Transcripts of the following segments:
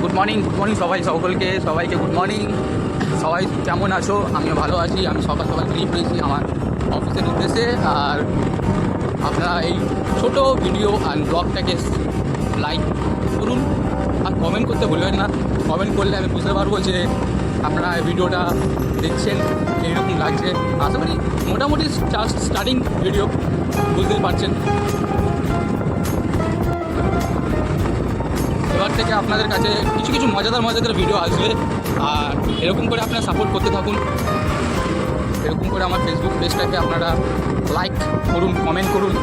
Good morning সবাইকে good morning. সবাই কেমন আছো? আমিও ভালো আছি। আমি সকাল সকাল বেরিয়ে পড়েছি আমার অফিসের উদ্দেশ্যে। আর আপনারা এই ছোট ভিডিও আর ব্লগটাকে লাইক করুন আর কমেন্ট করতে ভুলবেন না। কমেন্ট করলে আমি বুঝতে পারবো যে আপনারা এই ভিডিওটা দেখছেন, এইরকম লাগছে। আশা করি মোটামুটি স্টার্টিং ভিডিও, বুঝতেই পারছেন। এবার থেকে আপনাদের কাছে কিছু কিছু মজাদার ভিডিও আসবে। আর এরকম করে আপনারা সাপোর্ট করতে থাকুন। এরকম করে আমার ফেসবুক পেজটাকে আপনারা লাইক করুন, কমেন্ট করুন।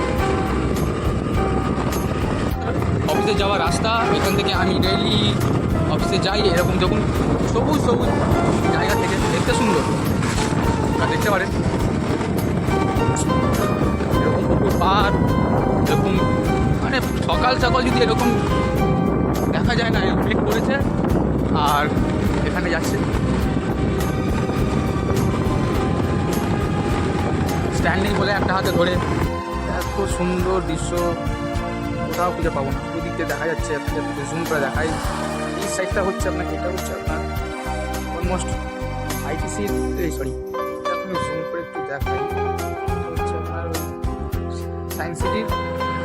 অফিসে যাওয়ার রাস্তা, এখান থেকে আমি ডেইলি অফিসে যাই। এরকম দেখুন সবুজ সবুজ জায়গা থেকে দেখতে সুন্দর, আপনারা দেখতে পারেন। এরকম পুকুর পাড়, এরকম মানে সকাল সকাল যদি এরকম দেখা যায় না, মেঘ করেছে আর এখানে যাচ্ছে। স্ট্যান্ড নেই বলে একটা হাতে ধরে, এত সুন্দর দৃশ্য কোথাও খুঁজে পাবো না। ওই দিক দিয়ে দেখা যাচ্ছে, আপনাকে জুম করে দেখাই। এই সাইডটা হচ্ছে আপনাকে, এটা হচ্ছে আপনার অলমোস্ট আইটিসির, সরি আপনি জুম করে একটু দেখাই। হচ্ছে আপনার সায়েন্স সিটির,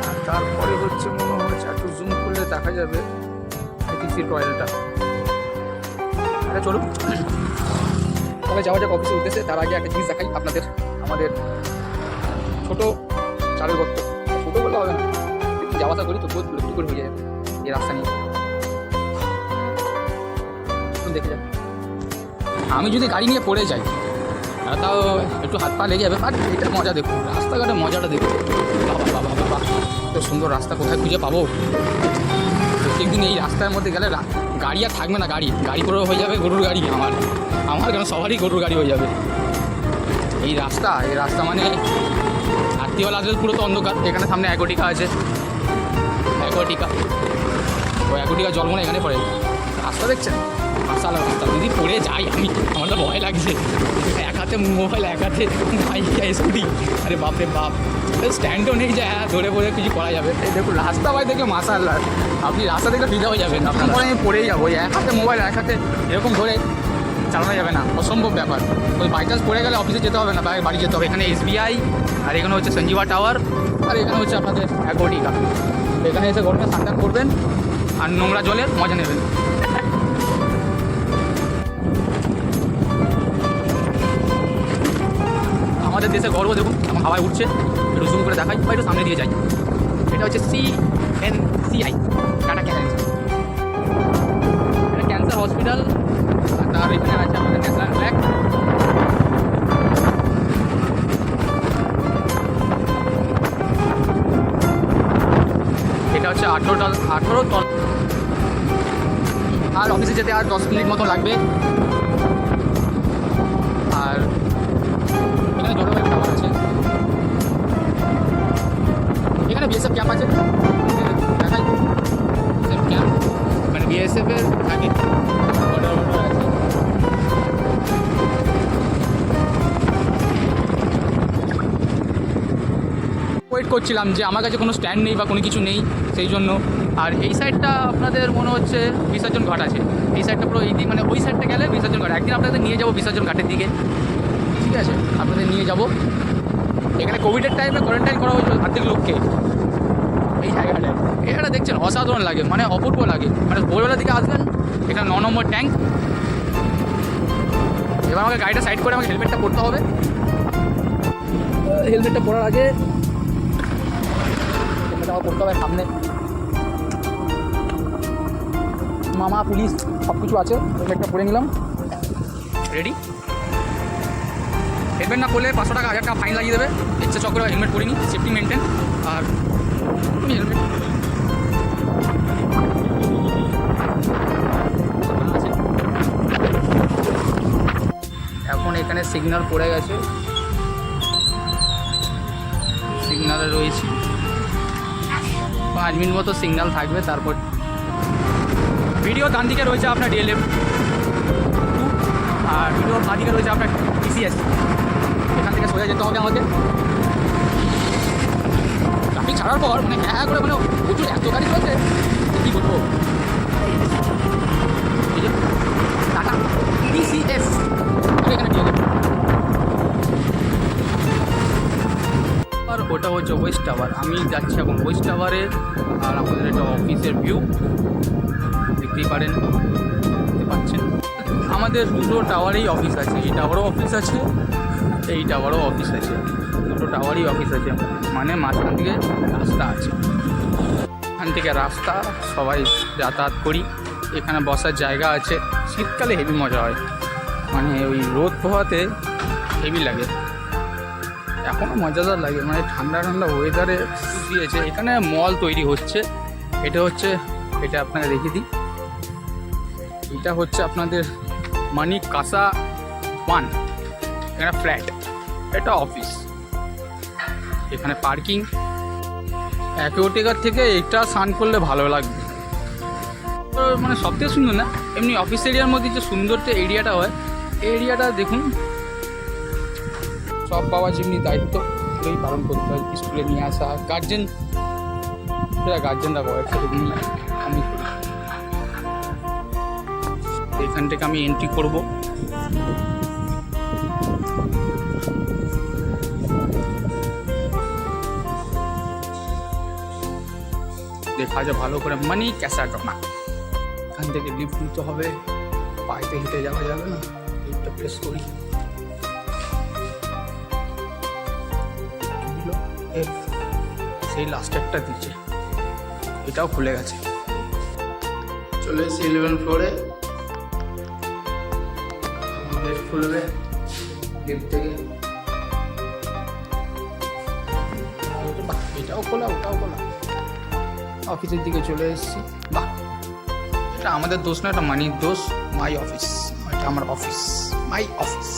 আর তারপরে হচ্ছে মনে হচ্ছে একটু জুম করলে দেখা যাবে আইটিসির টয়লেটটা। আরে চলুন তবে যাওয়া যাক অফিসের উদ্দেশ্যে। তার আগে একটা জিনিস দেখাই আপনাদের, আমাদের ছোট চালের গর্ত। ছোটো বললে হবে না, যাওয়া আসা করি তো বহুত একটু করে হয়ে যায় এই রাস্তা নিয়ে। দেখে যান, আমি যদি গাড়ি নিয়ে পড়ে যাই তাও একটু হাত পা লেগে যাবে। আর এটা মজা দেখুন, রাস্তাঘাটের মজাটা দেখুন। বাবা বাবা বাবা, এত সুন্দর রাস্তা কোথায় খুঁজে পাবো? প্রত্যেকদিন এই রাস্তার মধ্যে গেলে গাড়ি আর থাকবে না। গাড়ি করে হয়ে যাবে গরুর গাড়ি। আমার কেন সবারই গরুর গাড়ি হয়ে যাবে। এই রাস্তা মানে রাত্রিবেলা আসলে পুরো তো অন্ধকার। এখানে সামনে অ্যাকোয়াটিকা আছে, অ্যাকোয়াটিকা জল মনে এখানে পড়ে। রাস্তা দেখছেন, মাশাআল্লাহ। রাস্তা যদি পড়ে যাই আমার তো ভয় লাগছে। এক হাতে মোবাইল, এক হাতে বাইক, স্কুটি, আরে বাপরে বাপ। স্ট্যান্ডও নেই যে হ্যাঁ ধরে পড়ে কিছু করা যাবে। এই দেখুন রাস্তা ভাই দেখে মাশাআল্লাহ, আপনি রাস্তা দেখে ফিদা হয়ে যাবেন। আপনার মনে আমি পড়েই যাবো। ওই এক হাতে মোবাইল, এক হাতে এরকম ধরে চালানো যাবে না, অসম্ভব ব্যাপার। ওই বাই চান্স পড়ে গেলে অফিসে যেতে হবে না, বাড়ি যেতে হবে। এখানে SBI, আর এখানে হচ্ছে সঞ্জীবা টাওয়ার, আর এখানে হচ্ছে আপনাদের অ্যাকোয়াটিকা। এখানে এসে গরমে স্নান করবেন আর নোংরা জলের মজা নেবেন। আমাদের দেশে গর্ব দেখুন, এখন হাওয়ায় উঠছে। একটু জুম করে দেখাই বা একটু সামনে দিয়ে যাই। এটা হচ্ছে CNCI, টাটা ক্যান্সার, এটা ক্যান্সার হসপিটাল। আর এখানে আছে আমাদের ন্যাশনাল ফ্ল্যাগ। এটা হচ্ছে 18 তল। আর অফিসে যেতে আর 10 মিনিট মতো লাগবে। আর এখানে জলবায়ু টাওয়ার আছে, এখানে BSF ক্যাম্প আছে। দেখাই ক্যাম্প, মানে BSF এর থাকে। ওয়েট করছিলাম যে আমার কাছে কোনো স্ট্যান্ড নেই বা কোনো কিছু নেই, সেই জন্য। আর এই সাইডটা আপনাদের মনে হচ্ছে বিসর্জন ঘাট আছে। এই সাইডটা পুরো এই দিক, মানে ওই সাইডটা গেলে বিসর্জন ঘাট। একদিন আপনাদের নিয়ে যাবো বিসর্জন ঘাটের দিকে, ঠিক আছে? আপনাদের নিয়ে যাব। এখানে কোভিডের টাইমে কোয়ারেন্টাইন করা হয়েছিল অর্ধেক লোককে। এই জায়গাটায় এটা দেখছেন অসাধারণ লাগে, মানে অপূর্ব লাগে। মানে ভোরবেলার দিকে আসবেন, এখানে 9 নম্বর ট্যাঙ্ক। এবার আমাকে গাড়িটা সাইড করে আমাকে হেলমেটটা পরতে হবে। হেলমেটটা পরার আগে হেলমেটটা আমার পরতে হবে সামনে। মামা, পুলিশ সব কিছু আছে। হেলমেটটা পরে নিলাম, রেডি। হেলমেট না পরলে 500 টাকা 1000 টাকা ফাইন লাগিয়ে দেবে। ইচ্ছে চক্র হেলমেট পরে নিই, সেফটি মেনটেন। আর হেলমেট এখন এখানে সিগন্যাল পড়ে গেছে, সিগন্যালে রয়েছি। 5 মিনিট মতো সিগন্যাল থাকবে, তারপর ভিডিও ডান দিকে রয়েছে আপনার DLF 2, আর ভিডিও বাঁ দিকে রয়েছে আপনার TCS। এখান থেকে সোজা যেতে হবে আমাকে। ট্রাফিক ছাড়ার পর মানে হ্যাঁ করে মানে প্রচুর এত গাড়ি চলছে, কী বলবো। West tower. আমি যাচ্ছি এখন ওয়েস্ট টাওয়ারে। আর আমাদের এটা অফিসের ভিউ দেখতেই পারেন, দেখতে পাচ্ছেন। আমাদের দুটো টাওয়ারেই অফিস আছে, এই টাওয়ারও অফিস আছে, এই টাওয়ারও অফিস আছে, দুটো টাওয়ারই অফিস আছে, মানে মাঝখান থেকে রাস্তা আছে। এখান থেকে রাস্তা, সবাই যাতায়াত করি। এখানে বসার জায়গা আছে। শীতকালে হেভি মজা হয়, মানে ওই রোদ পোহাতে হেভি লাগে, এখনও মজাদার লাগে, মানে ঠান্ডা ঠান্ডা ওয়েদারে দিয়েছে। এখানে মল তৈরি হচ্ছে। এটা আপনাকে দেখিয়ে দিই। এটা হচ্ছে আপনাদের মানি কাসা 1, এখানে ফ্ল্যাট, এটা অফিস, এখানে পার্কিং। অ্যাকোয়াটিকার থেকে এটা স্নান করলে ভালো লাগবে, মানে সবথেকে সুন্দর না, এমনি অফিস এরিয়ার মধ্যে যে সুন্দর যে এরিয়াটা হয়, এই এরিয়াটা দেখুন। সব বাবা যেমনি দায়িত্ব এই পালন করতে হয়, স্কুলে নিয়ে আসা, গার্জেনরা করে, সেরকমই আমি করি। এখান থেকে আমি এন্ট্রি করব। দেখা যায় ভালো করে মানি ক্যাসাটোনা। এখান থেকে লিফট নিতে হবে, পাইতে হেঁটে যাওয়া যাবে না, লিফটটা প্রেস করি। সেই লাস্টেরটা দিচ্ছে, এটাও খুলে গেছে। চলে এসেছি 11 ফ্লোরে, গেট খুলবে গেট থেকে। এটাও খোলা, ওটাও খোলা। অফিসের দিকে চলে এসেছি। বাহ, এটা আমাদের দোষ না, এটা মানির দোষ। মাই অফিস, এটা আমার অফিস, মাই অফিস।